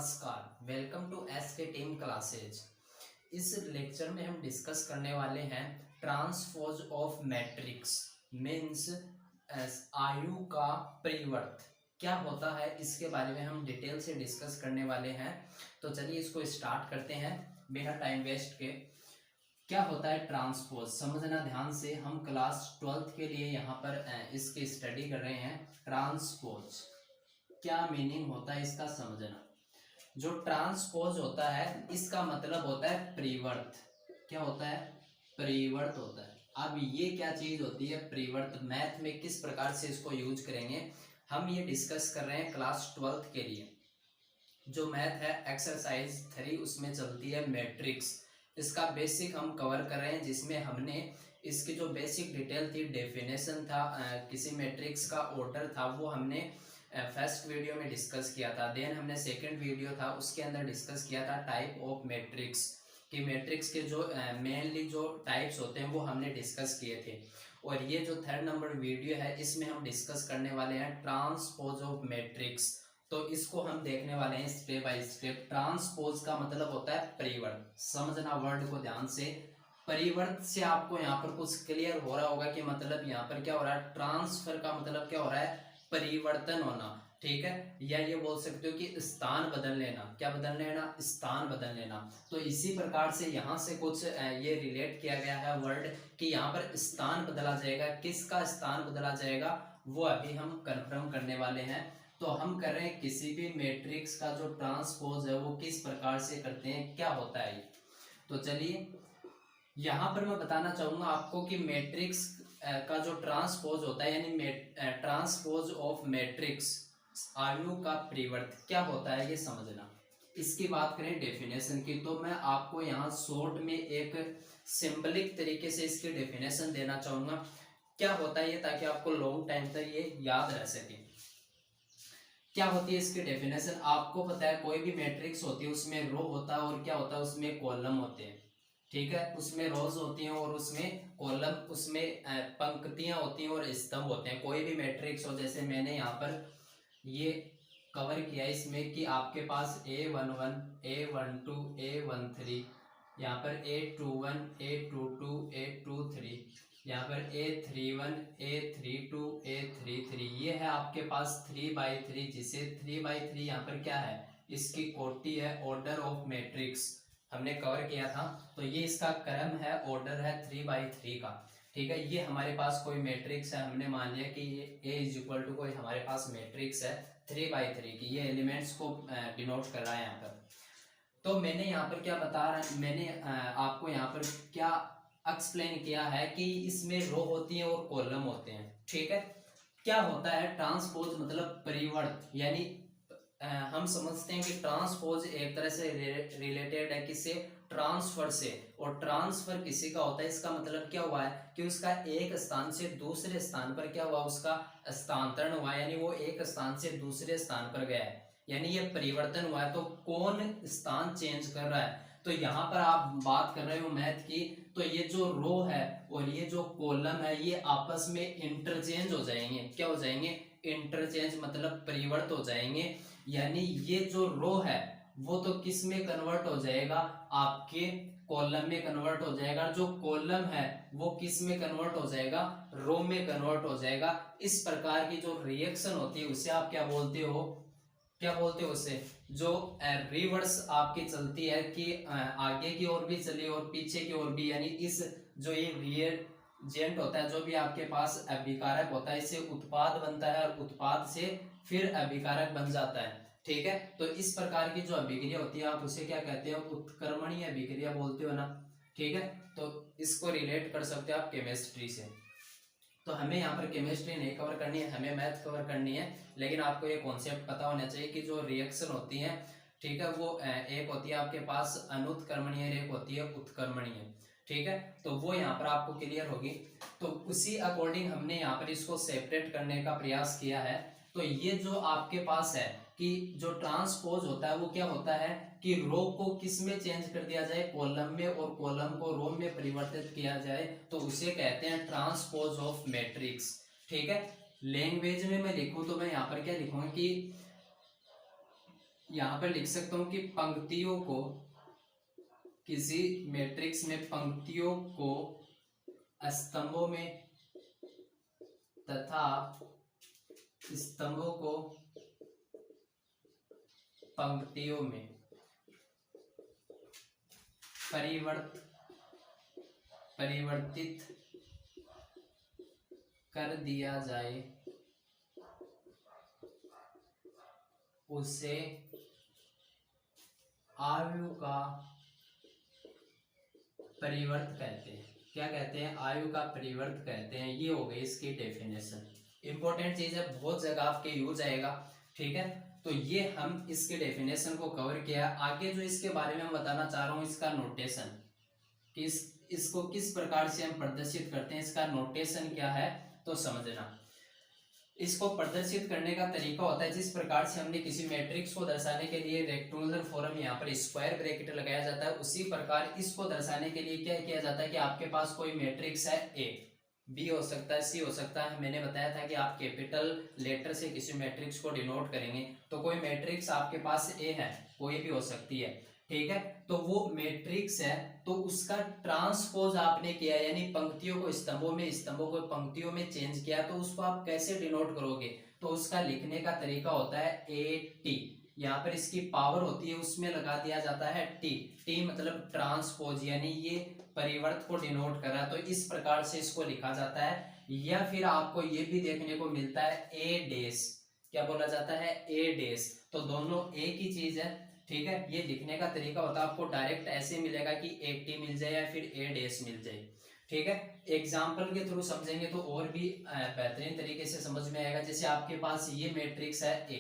नमस्कार, welcome to S K team classes. इस lecture में हम डिस्कस करने वाले हैं ट्रांसपोज ऑफ मैट्रिक्स मीन्स आयु का परिवर्त क्या होता है, इसके बारे में हम डिटेल से डिस्कस करने वाले हैं। तो चलिए इसको स्टार्ट करते हैं बिना टाइम वेस्ट के। क्या होता है ट्रांसपोज, समझना ध्यान से। हम क्लास 12th के लिए यहाँ पर इसकी स्टडी कर रहे हैं। ट्रांसपोज क्या मीनिंग होता है इसका समझना। जो ट्रांसपोज होता है इसका मतलब होता है परिवर्त। क्या होता है? परिवर्त होता है। अब ये क्या चीज होती है परिवर्त, मैथ में किस प्रकार से इसको यूज करेंगे हम ये डिस्कस कर रहे हैं क्लास 12th के लिए। जो मैथ है एक्सरसाइज 3 उसमें चलती है मैट्रिक्स। इसका बेसिक हम कवर कर रहे हैं, जिसमें हमने इसकी जो बेसिक डिटेल थी, डेफिनेशन था, किसी मैट्रिक्स का ऑर्डर था, वो हमने फर्स्ट वीडियो में डिस्कस किया था। देन हमने सेकंड वीडियो था उसके अंदर डिस्कस किया था टाइप ऑफ मैट्रिक्स, कि मैट्रिक्स के जो मेनली जो टाइप्स होते हैं वो हमने डिस्कस किए थे। और ये जो थर्ड नंबर वीडियो है इसमें हम डिस्कस करने वाले हैं ट्रांसपोज ऑफ मैट्रिक्स। तो इसको हम देखने वाले हैं स्टेप बाय स्टेप। ट्रांसपोज का मतलब होता है परिवर्त, समझना वर्ड को ध्यान से। परिवर्त से आपको यहाँ पर कुछ क्लियर हो रहा होगा कि मतलब यहाँ पर क्या हो रहा है। ट्रांसफर का मतलब क्या हो रहा है, परिवर्तन होना, ठीक है। या ये बोल सकते हो कि स्थान बदल लेना। क्या बदल लेना? स्थान बदल लेना। तो इसी प्रकार से यहाँ से कुछ ये रिलेट किया गया है वर्ड कि यहाँ पर स्थान बदला जाएगा। किसका स्थान बदला जाएगा वो अभी हम कंफर्म करने वाले हैं। तो हम कर रहे हैं किसी भी मैट्रिक्स का जो ट्रांसपोज है वो किस प्रकार से करते हैं, क्या होता है। तो चलिए यहाँ पर मैं बताना चाहूंगा आपको कि मैट्रिक्स का जो ट्रांसपोज होता है, यानी ट्रांसपोज ऑफ मैट्रिक्स आयु का परिवर्त क्या होता है ये समझना। इसकी बात करें डेफिनेशन की, तो मैं आपको यहाँ शॉर्ट में एक सिंपलिक तरीके से इसकी डेफिनेशन देना चाहूंगा क्या होता है ये, ताकि आपको लॉन्ग टाइम तक ये याद रह सके। क्या होती है इसकी डेफिनेशन? आपको पता है कोई भी मैट्रिक्स होती है उसमें रो होता है और क्या होता है उसमें कॉलम होते हैं, ठीक है। उसमें रोज होती हैं और उसमें कॉलम, उसमें पंक्तियां होती हैं और स्तंभ होते हैं। कोई भी मैट्रिक्स हो, जैसे मैंने यहाँ पर ये कवर किया इसमें कि आपके पास A11 A12 A13, यहाँ पर A21 A22 A23, यहाँ पर A31 A32 A33, ये है आपके पास 3/3, जिसे 3/3 यहाँ पर क्या है, इसकी कोटि है, ऑर्डर ऑफ मैट्रिक्स हमने कवर किया था। तो ये इसका क्रम है, ऑर्डर है 3/3 का, ठीक है। ये हमारे पास कोई मैट्रिक्स है, हमने मान लिया कि ये A कोई हमारे पास मैट्रिक्स है 3/3 की, ये एलिमेंट्स को डिनोट कर रहा है यहाँ पर। तो मैंने यहाँ पर क्या बता रहा है, मैंने आपको यहाँ पर क्या एक्सप्लेन किया है कि इसमें रो होती है और कॉलम होते हैं, ठीक है। क्या होता है ट्रांसपोज मतलब परिवर्त, यानी हम समझते हैं कि ट्रांसपोज एक तरह से रिलेटेड है किससे, ट्रांसफर से। और ट्रांसफर किसी का होता है, इसका मतलब क्या हुआ है कि उसका एक स्थान से दूसरे स्थान पर क्या हुआ, उसका स्थानांतरण हुआ, यानी वो एक स्थान से दूसरे स्थान पर गया है, यानी ये परिवर्तन हुआ है। तो कौन स्थान चेंज कर रहा है? तो यहाँ पर आप बात कर रहे हो मैथ की, तो ये जो रो है और ये जो कॉलम है ये आपस में इंटरचेंज हो जाएंगे। क्या हो जाएंगे? इंटरचेंज मतलब परिवर्त हो जाएंगे। यानी ये जो रो है वो तो किस में कन्वर्ट हो जाएगा, आपके कॉलम में कन्वर्ट हो जाएगा। जो कॉलम है वो किस में कन्वर्ट हो जाएगा, रो में कन्वर्ट हो जाएगा। इस प्रकार की जो रिएक्शन होती है उसे आप क्या बोलते हो, क्या बोलते हो उसे, जो रिवर्स आपकी चलती है कि आगे की ओर भी चली और पीछे की ओर भी, यानी इस जो ये रिएजेंट होता है, जो भी आपके पास अभिकारक होता है, इससे उत्पाद बनता है और उत्पाद से फिर अभिकारक बन जाता है, ठीक है। तो इस प्रकार की जो अभिक्रिया होती है आप उसे क्या कहते हो, उत्क्रमणीय अभिक्रिया बोलते हो ना, ठीक है। तो इसको रिलेट कर सकते हो आप केमिस्ट्री से। तो हमें यहाँ पर केमिस्ट्री नहीं कवर करनी है, हमें मैथ कवर करनी है, लेकिन आपको ये कॉन्सेप्ट पता होना चाहिए कि जो रिएक्शन होती है, ठीक है, वो एक होती है आपके पास अनुत्क्रमणीय, एक होती है उत्क्रमणीय, ठीक है। तो वो यहाँ पर आपको क्लियर होगी। तो उसी अकॉर्डिंग हमने यहाँ पर इसको सेपरेट करने का प्रयास किया है। तो ये जो आपके पास है कि जो ट्रांसपोज होता है वो क्या होता है कि रो को किस में चेंज कर दिया जाए, कॉलम में, और कॉलम को रो में परिवर्तित किया जाए, तो उसे कहते हैं ट्रांसपोज ऑफ मैट्रिक्स, ठीक है। लैंग्वेज में मैं लिखूं तो मैं यहाँ पर क्या लिखूंगा कि यहां पर लिख सकता हूं कि पंक्तियों को, किसी मैट्रिक्स में पंक्तियों को स्तंभों में तथा स्तंभों को पंक्तियों में परिवर्तित कर दिया जाए उसे आयु का परिवर्त कहते हैं। क्या कहते हैं? आयु का परिवर्त कहते हैं। ये हो गई इसकी डेफिनेशन। इंपॉर्टेंट चीज है, बहुत जगह आपके यूज आएगा, ठीक है। तो ये हम इसके डेफिनेशन को कवर किया। आगे जो इसके बारे में हम बताना चाह रहा हूँ, इसका नोटेशन, कि इसको किस प्रकार से हम प्रदर्शित करते हैं, इसका नोटेशन क्या है, तो समझना। इसको प्रदर्शित करने का तरीका होता है, जिस प्रकार से हमने किसी मैट्रिक्स को दर्शाने के लिए रेक्टेंगुलर फॉर्म यहाँ पर स्क्वायर ब्रैकेट लगाया जाता है, उसी प्रकार इसको दर्शाने के लिए क्या किया जाता है कि आपके पास कोई मैट्रिक्स है, ए बी हो सकता है, सी हो सकता है। मैंने बताया था कि आप कैपिटल लेटर से किसी मैट्रिक्स को डिनोट करेंगे, तो कोई मैट्रिक्स आपके पास ए है, कोई भी हो सकती है, ठीक है। तो वो मैट्रिक्स है, तो उसका ट्रांसपोज आपने किया, यानी पंक्तियों को स्तंभों में, स्तंभों को पंक्तियों में चेंज किया, तो उसको आप कैसे डिनोट करोगे, तो उसका लिखने का तरीका होता है ए टी। यहाँ पर इसकी पावर होती है, उसमें लगा दिया जाता है टी। टी मतलब ट्रांसपोज, यानी ये परिवर्त को डिनोट करा, तो इस प्रकार से इसको लिखा जाता है। या फिर आपको ये भी देखने को मिलता है ए डेस, क्या बोला जाता है, ए डेस। तो दोनों एक ही चीज है, ठीक है। ये लिखने का तरीका होता है, आपको डायरेक्ट ऐसे मिलेगा कि ए टी मिल जाए या फिर ए डेस मिल जाए, ठीक है। एग्जाम्पल के थ्रू समझेंगे तो और भी बेहतरीन तरीके से समझ में आएगा। जैसे आपके पास ये मैट्रिक्स है ए,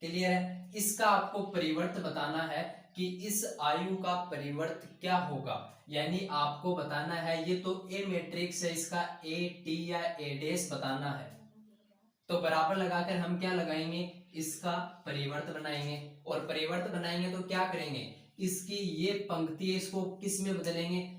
क्लियर है। इसका आपको परिवर्त बताना है कि इस आयु का परिवर्त क्या होगा, यानी आपको बताना है, ये तो ए मैट्रिक्स है, इसका ए टी या ए डेस बताना है, तो बराबर लगाकर हम क्या लगाएंगे, इसका परिवर्त बनाएंगे। और परिवर्त बनाएंगे तो क्या करेंगे, इसकी ये पंक्ति है, इसको किस में बदलेंगे,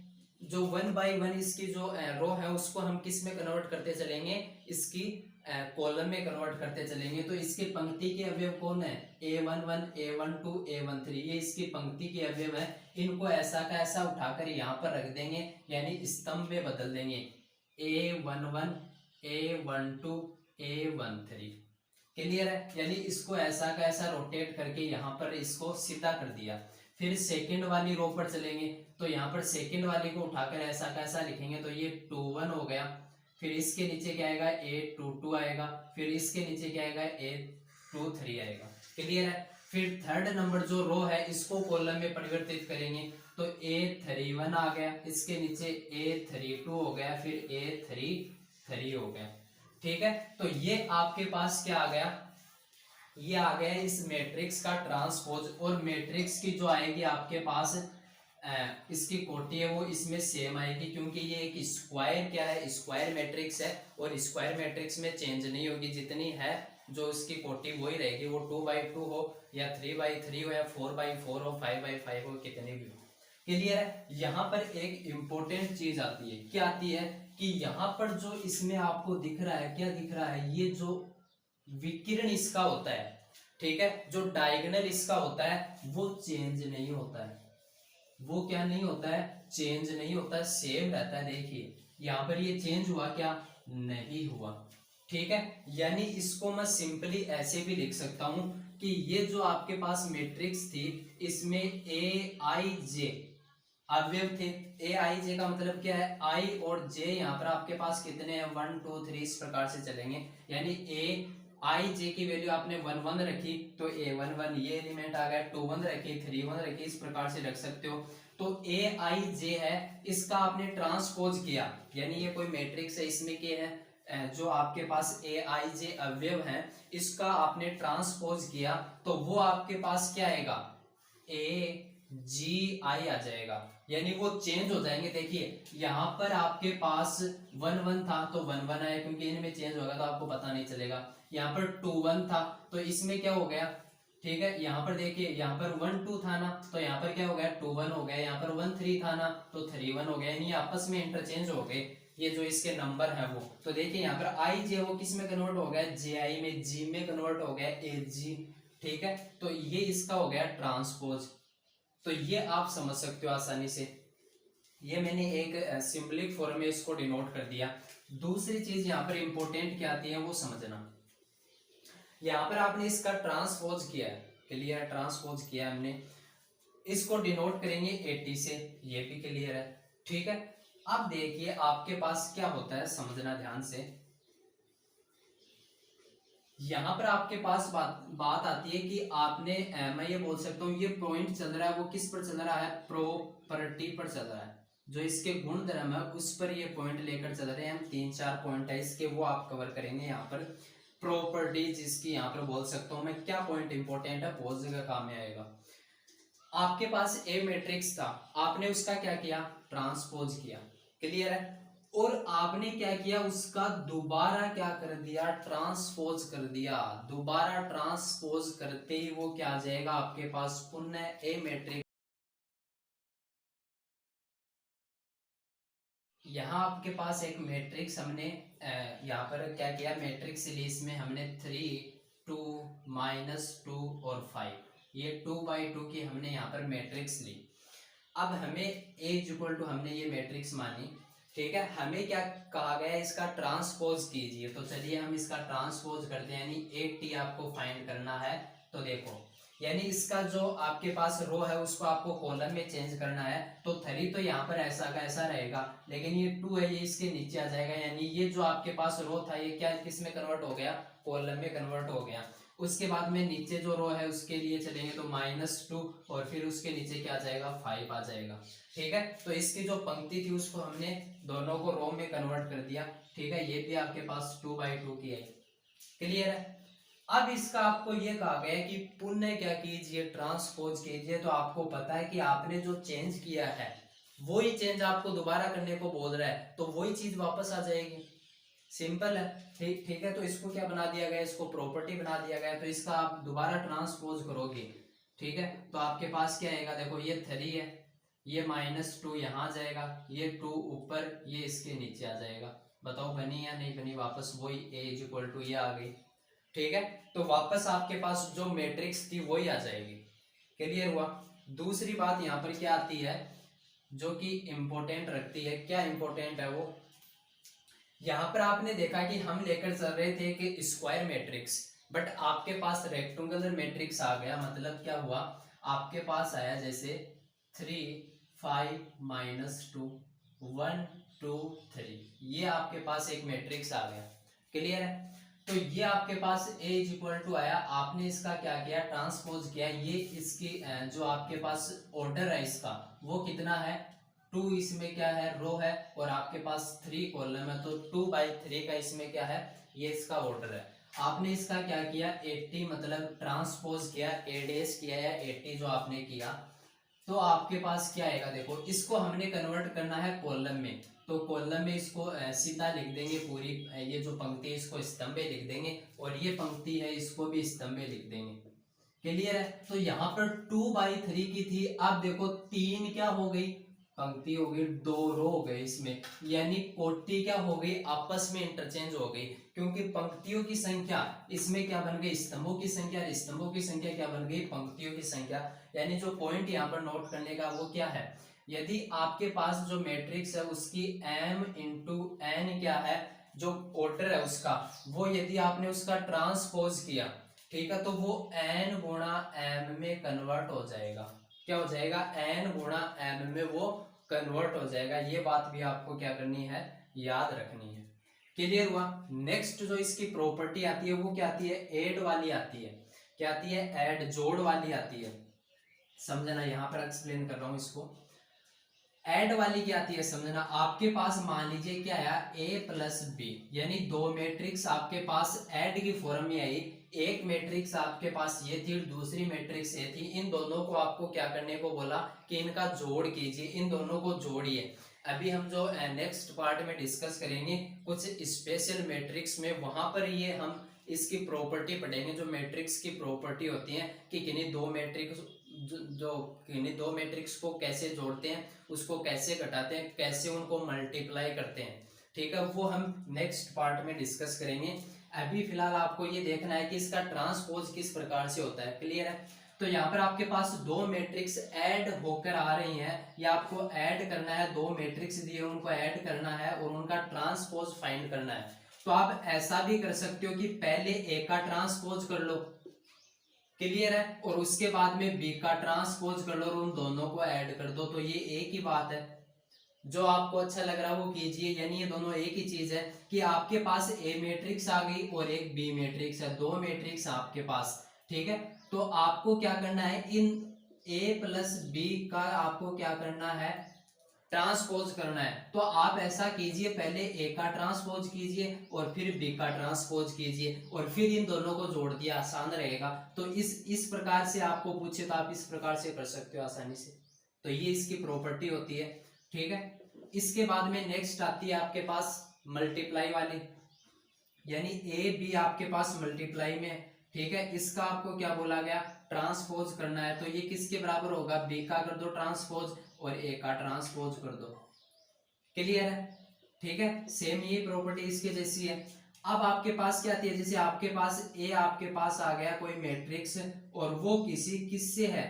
जो 1 बाई 1 इसकी जो रो है उसको हम किस में कन्वर्ट करते चलेंगे, इसकी कॉलम में कन्वर्ट करते चलेंगे। तो इसकी पंक्ति के अवयव कौन है, A11, A12, A13, ये इसकी पंक्ति के अवयव है। इनको ऐसा का ऐसा उठाकर यहाँ पर रख देंगे, यानी स्तंभ में बदल देंगे, A11, A12, A13, क्लियर है। यानी इसको ऐसा का ऐसा रोटेट करके यहाँ पर इसको सीधा कर दिया। फिर सेकंड वाली रो पर चलेंगे, तो यहाँ पर सेकंड वाली को उठाकर ऐसा का ऐसा लिखेंगे, तो ये 21 हो गया। फिर इसके नीचे क्या आएगा, A22 आएगा। फिर इसके नीचे क्या आएगा, A23 आएगा, क्लियर है। फिर थर्ड नंबर जो रो है इसको कॉलम में परिवर्तित करेंगे, तो A31 आ गया, इसके नीचे A32 हो गया, फिर A33 हो गया, ठीक है। तो ये आपके पास क्या आ गया, ये आ गया इस मैट्रिक्स का ट्रांसपोज। और मैट्रिक्स की जो आएगी आपके पास इसकी कोटि है वो इसमें सेम आएगी, क्योंकि ये एक स्क्वायर क्या है, स्क्वायर मैट्रिक्स है। और स्क्वायर मैट्रिक्स में चेंज नहीं होगी, जितनी है जो इसकी कोटि वही रहेगी, वो 2/2 हो या 3/3 हो या 4/4 हो, 5/5 हो, कितनी भी हो, क्लियर है। यहाँ पर एक इंपॉर्टेंट चीज आती है, क्या आती है कि यहाँ पर जो इसमें आपको दिख रहा है, क्या दिख रहा है, ये जो विकिरण इसका होता है, ठीक है, जो डायगोनल इसका होता है वो चेंज नहीं होता है, वो क्या नहीं होता है, चेंज नहीं होता है, सेम रहता है। देखिए यहाँ पर ये चेंज हुआ क्या, नहीं हुआ, ठीक है। यानी इसको मैं सिंपली ऐसे भी लिख सकता हूं कि ये जो आपके पास मैट्रिक्स थी, इसमें ए आई जे अवयव थे। ए आई जे का मतलब क्या है, आई और जे यहाँ पर आपके पास कितने हैं, 1 2 3, इस प्रकार से चलेंगे। यानी ए आई जे की वैल्यू आपने 1 1 रखी, तो A11 ये एलिमेंट आ गया, 2 1 रखी, 3 1 रखी, इस प्रकार से रख सकते हो। तो ए आई जे है, इसका आपने ट्रांसपोज किया, यानी ये कोई मैट्रिक्स है, इसमें क्या है, जो आपके पास ए आई जे अवयव है, इसका आपने ट्रांसपोज किया, तो वो आपके पास क्या आएगा, ए जी आई आ जाएगा, यानी वो चेंज हो जाएंगे। देखिए यहाँ पर आपके पास 1 1 था, तो 1 1 आया, क्योंकि इनमें चेंज होगा तो आपको पता नहीं चलेगा। यहाँ पर 2 1 था, तो इसमें क्या हो गया, ठीक है। यहाँ पर देखिए, यहाँ पर 1 2 था ना, तो यहाँ पर क्या हो गया, 2 1 हो गया। यहाँ पर 1 3 था ना, तो 3 1 हो गया, यानी आपस में इंटरचेंज हो गए ये जो इसके नंबर है वो। तो देखिए यहाँ पर आई जे वो किस में कन्वर्ट हो गया, जे आई में, जी में कन्वर्ट हो गया, ए जी, ठीक है, तो ये इसका हो गया ट्रांसपोज। तो ये आप समझ सकते हो आसानी से, ये मैंने एक सिंबलिक फॉर्म में इसको डिनोट कर दिया। दूसरी चीज यहाँ पर इंपॉर्टेंट क्या आती है वो समझना। यहाँ पर आपने इसका ट्रांसपोज किया है, क्लियर, ट्रांसपोज किया हमने, इसको डिनोट करेंगे 80 से, ये भी क्लियर है। ठीक है, अब देखिए आपके पास क्या होता है, समझना ध्यान से। यहां पर आपके पास बात आती है कि आपने मैं ये बोल सकता हूँ ये पॉइंट चल रहा है, वो किस पर चल रहा है, प्रॉपर्टी पर चल रहा है, जो इसके गुण धर्म है उस पर ये पॉइंट लेकर चल रहे हैं हम। 3-4 पॉइंट है इसके, वो आप कवर करेंगे यहाँ पर। प्रॉपर्टीज इसकी यहाँ पर बोल सकता हूँ मैं, क्या पॉइंट इंपॉर्टेंट है, बहुत जगह काम में आएगा। आपके पास ए मैट्रिक्स था, आपने उसका क्या किया, ट्रांसपोज किया, क्लियर है, और आपने क्या किया, उसका दोबारा क्या कर दिया, ट्रांसपोज कर दिया। दोबारा ट्रांसपोज करते ही वो क्या आ जाएगा आपके पास, पुनः ए मैट्रिक्स। यहाँ आपके पास एक मैट्रिक्स हमने यहाँ पर क्या किया, मैट्रिक्स ली, इसमें हमने 3, 2, -2 और 5, ये 2/2 की हमने यहाँ पर मैट्रिक्स ली। अब हमें A इक्वल टू हमने ये मैट्रिक्स मानी, ठीक है, हमें क्या कहा गया है, इसका ट्रांसपोज कीजिए। तो चलिए हम इसका ट्रांसपोज करते हैं, यानी 8T आपको फाइंड करना है। तो देखो, यानी इसका जो आपके पास रो है उसको आपको कॉलम में चेंज करना है। तो 3 तो यहाँ पर ऐसा का ऐसा रहेगा, लेकिन ये 2 है ये इसके नीचे आ जाएगा, यानी ये जो आपके पास रो था ये क्या किस में कन्वर्ट हो गया, कॉलम में कन्वर्ट हो गया। उसके बाद में नीचे जो रो है उसके लिए चलेंगे तो -2 और फिर उसके नीचे क्या आ जाएगा, 5 आ जाएगा। ठीक है, तो इसकी जो पंक्ति थी उसको हमने दोनों को रो में कन्वर्ट कर दिया। ठीक है, ये भी आपके पास 2/2 की है, क्लियर है। अब इसका आपको ये कहा गया है कि पुनः क्या कीजिए, ट्रांसपोज कीजिए। तो आपको पता है कि आपने जो चेंज किया है वही चेंज आपको दोबारा करने को बोल रहा है, तो वही चीज वापस आ जाएगी, सिंपल है। ठीक है, तो इसको क्या बना दिया गया, इसको प्रॉपर्टी बना दिया गया। तो इसका आप दोबारा ट्रांसपोज करोगे, ठीक है, तो आपके पास क्या आएगा, देखो ये 3 है, ये -2 यहाँ जाएगा, ये 2 ऊपर, ये इसके नीचे आ जाएगा। बताओ बनी या नहीं बनी, वापस वही A इक्वल टू ये आ गई। ठीक है, तो वापस आपके पास जो मैट्रिक्स थी वही आ जाएगी, क्लियर हुआ। दूसरी बात यहाँ पर क्या आती है जो कि इंपॉर्टेंट रखती है, क्या इंपॉर्टेंट है वो, यहाँ पर आपने देखा कि हम लेकर चल रहे थे कि स्क्वायर मैट्रिक्स, बट आपके पास रेक्टेंगुलर मैट्रिक्स आ गया। मतलब क्या हुआ, आपके पास आया जैसे 3, 5, -2, 1, 2, 3, ये आपके पास एक मैट्रिक्स आ गया, क्लियर है। तो ये आपके पास A इक्वल टू आया, आपने इसका क्या किया, ट्रांसपोज किया। ये इसकी जो आपके पास ऑर्डर है इसका वो कितना है, 2, इसमें क्या है, रो है, और आपके पास 3 कॉलम है, तो 2/3 का इसमें क्या है, ये इसका ऑर्डर है। आपने इसका क्या किया, 80 मतलब ट्रांसपोज किया, एडेस किया या 80 जो आपने किया, तो आपके पास क्या आएगा, देखो इसको हमने कन्वर्ट करना है कॉलम में। तो कॉलम में इसको सीधा लिख देंगे, पूरी ये जो पंक्ति है इसको स्तंभे लिख देंगे, और ये पंक्ति है इसको भी स्तंभे लिख देंगे, क्लियर है। तो यहाँ पर 2/3 की थी, अब देखो 3 क्या हो गई, पंक्ति हो गई, 2 रो हो गए इसमें, यानी कोटि क्या हो गई, आपस में इंटरचेंज हो गई, क्योंकि पंक्तियों की संख्या इसमें क्या बन गई, स्तंभों की संख्या, स्तंभों की संख्या क्या बन गई, पंक्तियों की संख्या। यानी जो पॉइंट यहाँ पर नोट करने का वो क्या है, यदि आपके पास जो मैट्रिक्स है उसकी m इंटू n क्या है, जो ऑर्डर है उसका, वो यदि आपने उसका ट्रांसपोज किया, ठीक है, तो वो n गुणा m में कन्वर्ट हो जाएगा। क्या हो जाएगा, n गुणा m में वो कन्वर्ट हो जाएगा। ये बात भी आपको क्या करनी है, याद रखनी है, क्लियर हुआ। नेक्स्ट जो इसकी प्रॉपर्टी आती है वो क्या आती है, ऐड वाली आती है। क्या आती है, ऐड, जोड़ वाली आती है। समझना, यहां पर एक्सप्लेन कर रहा हूं इसको। ऐड वाली क्या आती है समझना, आपके पास मान लीजिए क्या आया, A+B, यानी 2 मैट्रिक्स आपके पास ऐड की फॉर्म में आई। एक मैट्रिक्स आपके पास ये थी, दूसरी मैट्रिक्स ये थी, इन दोनों को आपको क्या करने को बोला कि इनका जोड़ कीजिए, इन दोनों को जोड़िए। अभी हम जो नेक्स्ट पार्ट में डिस्कस करेंगे कुछ स्पेशल मैट्रिक्स में, वहां पर ये हम इसकी प्रॉपर्टी पढ़ेंगे, जो मैट्रिक्स की प्रॉपर्टी होती है कि किन्हीं दो मैट्रिक्स जो किन्हीं दो मैट्रिक्स को कैसे जोड़ते हैं, उसको कैसे घटाते हैं, कैसे उनको मल्टीप्लाई करते हैं, ठीक है, वो हम नेक्स्ट पार्ट में डिस्कस करेंगे। अभी फिलहाल आपको ये देखना है कि इसका ट्रांसपोज किस प्रकार से होता है। क्लियर है? तो यहाँ पर आपके पास दो मैट्रिक्स ऐड होकर आ रही हैं, या आपको ऐड करना है, दो मैट्रिक्स दिए उनको ऐड करना है और उनका ट्रांसपोज फाइंड करना है। तो आप ऐसा भी कर सकते हो कि पहले ए का ट्रांसपोज कर लो, क्लियर है, और उसके बाद में बी का ट्रांसपोज कर लो और उन दोनों को ऐड कर दो। तो ये एक ही बात है, जो आपको अच्छा लग रहा है वो कीजिए। यानी ये दोनों एक ही चीज है कि आपके पास ए मैट्रिक्स आ गई और एक बी मैट्रिक्स है, दो मैट्रिक्स आपके पास। ठीक है, तो आपको क्या करना है, इन ए प्लस बी का आपको क्या करना है, ट्रांसपोज करना है। तो आप ऐसा कीजिए, पहले ए का ट्रांसपोज कीजिए और फिर बी का ट्रांसपोज कीजिए और फिर इन दोनों को जोड़ दिए, आसान रहेगा। तो इस प्रकार से आपको पूछे तो आप इस प्रकार से कर सकते हो आसानी से। तो ये इसकी प्रॉपर्टी होती है। ठीक है, इसके बाद में नेक्स्ट आती है आपके पास मल्टीप्लाई वाली, यानी ए बी आपके पास मल्टीप्लाई में। ठीक है, इसका आपको क्या बोला गया, ट्रांसपोज करना है। तो ये किसके बराबर होगा, बी का कर दो ट्रांसपोज और ए का ट्रांसपोज कर दो। क्लियर है? ठीक है, सेम ये प्रॉपर्टी इसके जैसी है। अब आपके पास क्या आती है, जैसे आपके पास ए आपके पास आ गया कोई मैट्रिक्स और वो किससे है,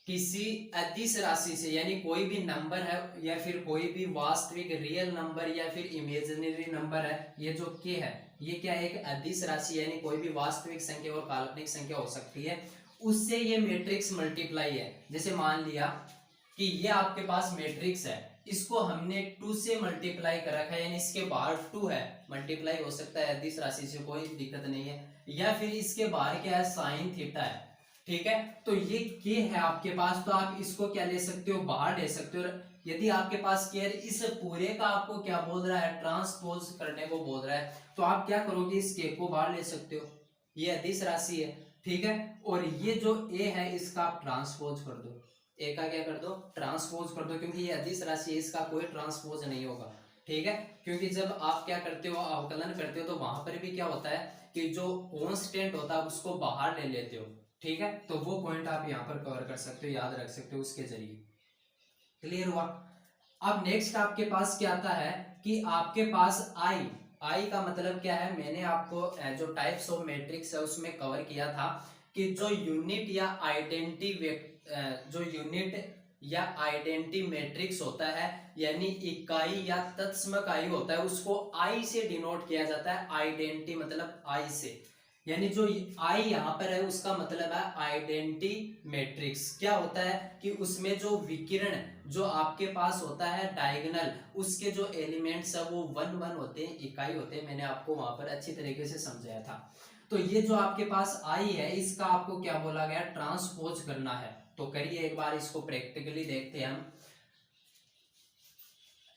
किसी अदिश राशि से, यानी कोई भी नंबर है या फिर कोई भी वास्तविक रियल नंबर या फिर इमेजिनरी नंबर है, ये जो के है ये क्या है, एक अदिश राशि, यानी कोई भी वास्तविक संख्या और काल्पनिक संख्या हो सकती है, उससे ये मैट्रिक्स मल्टीप्लाई है। जैसे मान लिया कि ये आपके पास मैट्रिक्स है, इसको हमने 2 से मल्टीप्लाई कर रखा है, यानी इसके बाहर 2 है, मल्टीप्लाई हो सकता है अदिश राशि से, कोई दिक्कत नहीं है। या फिर इसके बाहर क्या है, साइन थीटा है। ठीक है, तो ये के है आपके पास, तो आप इसको क्या ले सकते हो, बाहर ले सकते हो। यदि आपके पास के इस पूरे का आपको क्या बोल रहा है, ट्रांसपोज करने को बोल रहा है, तो आप क्या करोगे, इस के को बाहर ले सकते हो, ये अदिश राशि है। ठीक है, और ये जो ए है इसका आप ट्रांसपोज कर दो, ए का क्या कर दो, ट्रांसपोज कर दो, क्योंकि ये अदिश राशि है, इसका कोई ट्रांसपोज नहीं होगा। ठीक है, क्योंकि जब आप क्या करते हो, अवकलन करते हो, तो वहां पर भी क्या होता है कि जो कांस्टेंट होता है उसको बाहर ले लेते हो। ठीक है, तो वो पॉइंट आप यहाँ पर कवर कर सकते हो, याद रख सकते हो उसके जरिए। क्लियर हुआ? अब नेक्स्ट आपके पास क्या आता है कि आपके पास आई का मतलब क्या है, मैंने आपको जो टाइप्स ऑफ मैट्रिक्स है उसमें कवर किया था कि जो यूनिट या आइडेंटिटी मैट्रिक्स होता है, यानी इकाई या तत्सम इकाई होता है, उसको आई से डिनोट किया जाता है। आइडेंटिटी मतलब आई से, यानी जो आई यहाँ पर है उसका मतलब है आइडेंटिटी मैट्रिक्स। क्या होता है कि उसमें जो विकिरण जो आपके पास होता है डायगोनल, उसके जो एलिमेंट्स है वो 1 1 होते हैं, इकाई होते हैं। मैंने आपको वहां पर अच्छी तरीके से समझाया था। तो ये जो आपके पास आई है इसका आपको क्या बोला गया, ट्रांसपोज करना है। तो करिए एक बार इसको प्रैक्टिकली देखते हैं हम।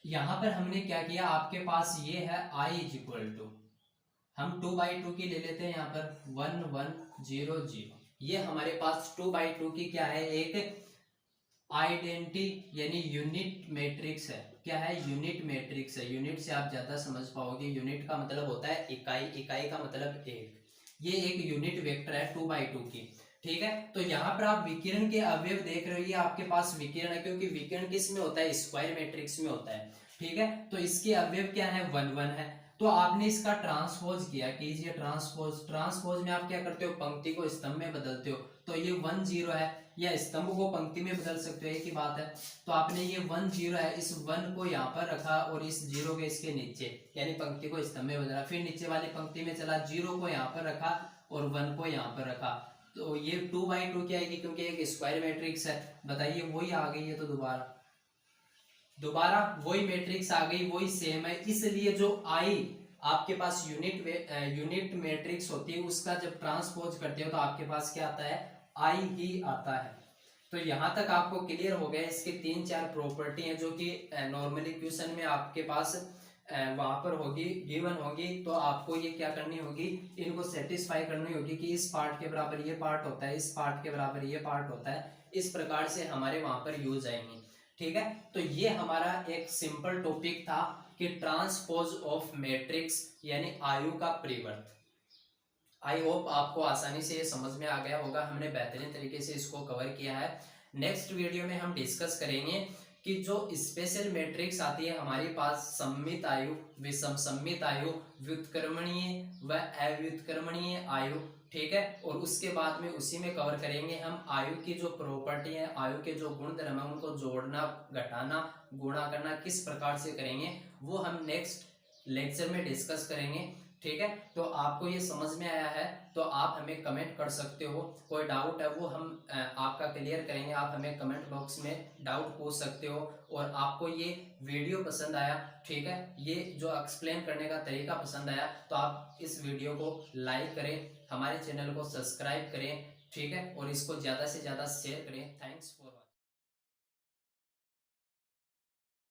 यहां पर हमने क्या किया, आपके पास ये है आई इज इक्वल टू, हम 2/2 की ले लेते हैं, यहाँ पर 1 1 0 0। ये हमारे पास 2/2 की क्या है, एक आइडेंटिटी यानी यूनिट मैट्रिक्स है। क्या है, यूनिट मैट्रिक्स है। यूनिट से आप ज्यादा समझ पाओगे, यूनिट का मतलब होता है इकाई, इकाई का मतलब एक। ये एक यूनिट वेक्टर है 2/2 की। ठीक है, तो यहाँ पर आप विकिरण के अवयव देख रहे हो, ये आपके पास विकिरण है, क्योंकि विकिरण किस में होता है, स्क्वायर मैट्रिक्स में होता है। ठीक है, तो इसके अवयव क्या है, 1 1 है। तो आपने इसका ट्रांसपोज किया, कीजिए ट्रांसपोज। ट्रांसपोज में आप क्या करते हो, पंक्ति को स्तंभ में बदलते हो। तो ये 1 0 है, या स्तंभ को पंक्ति में बदल सकते हो, एक ही बात है। तो आपने ये 1 0 है, इस 1 को यहाँ पर रखा और इस 0 के इसके नीचे, यानी पंक्ति को स्तंभ में बदला। फिर नीचे वाली पंक्ति में चला, 0 को यहाँ पर रखा और 1 को यहाँ पर रखा। तो ये 2/2 क्या आएगी, क्योंकि एक स्क्वायर मैट्रिक्स है। बताइए, वही आ गई है, तो दोबारा वही मैट्रिक्स आ गई, वही सेम है। इसलिए जो आई आपके पास यूनिट मैट्रिक्स होती है, उसका जब ट्रांसपोज करते हो तो आपके पास क्या आता है, आई ही आता है। तो यहां तक आपको क्लियर हो गया। इसके 3-4 प्रॉपर्टी हैं जो कि नॉर्मली क्वेश्चन में आपके पास वहां पर होगी, गिवन होगी। तो आपको ये क्या करनी होगी, इनको सेटिस्फाई करनी होगी कि इस पार्ट के बराबर ये पार्ट होता है, इस पार्ट के बराबर ये पार्ट होता है। इस प्रकार से हमारे वहां पर यूज आएंगी। ठीक है, तो ये हमारा एक सिंपल टॉपिक था कि ट्रांसपोज ऑफ मैट्रिक्स यानी आयु का परिवर्त। आई होप आपको आसानी से समझ में आ गया होगा, हमने बेहतरीन तरीके से इसको कवर किया है। नेक्स्ट वीडियो में हम डिस्कस करेंगे कि जो स्पेशल मैट्रिक्स आती है हमारे पास सममित आयु, विषम सममित आयु, व्युत्क्रमणीय व अव्युत्क्रमणीय आयु, ठीक है। और उसके बाद में उसी में कवर करेंगे हम आयु की जो प्रॉपर्टी है, आयु के जो गुणधर्म है उनको जोड़ना, घटाना, गुणा करना किस प्रकार से करेंगे वो हम नेक्स्ट लेक्चर में डिस्कस करेंगे, ठीक है। तो आपको ये समझ में आया है तो आप हमें कमेंट कर सकते हो, कोई डाउट है वो हम आपका क्लियर करेंगे, आप हमें कमेंट बॉक्स में डाउट पूछ सकते हो। और आपको ये वीडियो पसंद आया, ठीक है, ये जो एक्सप्लेन करने का तरीका पसंद आया तो आप इस वीडियो को लाइक करें, हमारे चैनल को सब्सक्राइब करें, ठीक है, और इसको ज़्यादा से ज़्यादा शेयर करें। Thanks for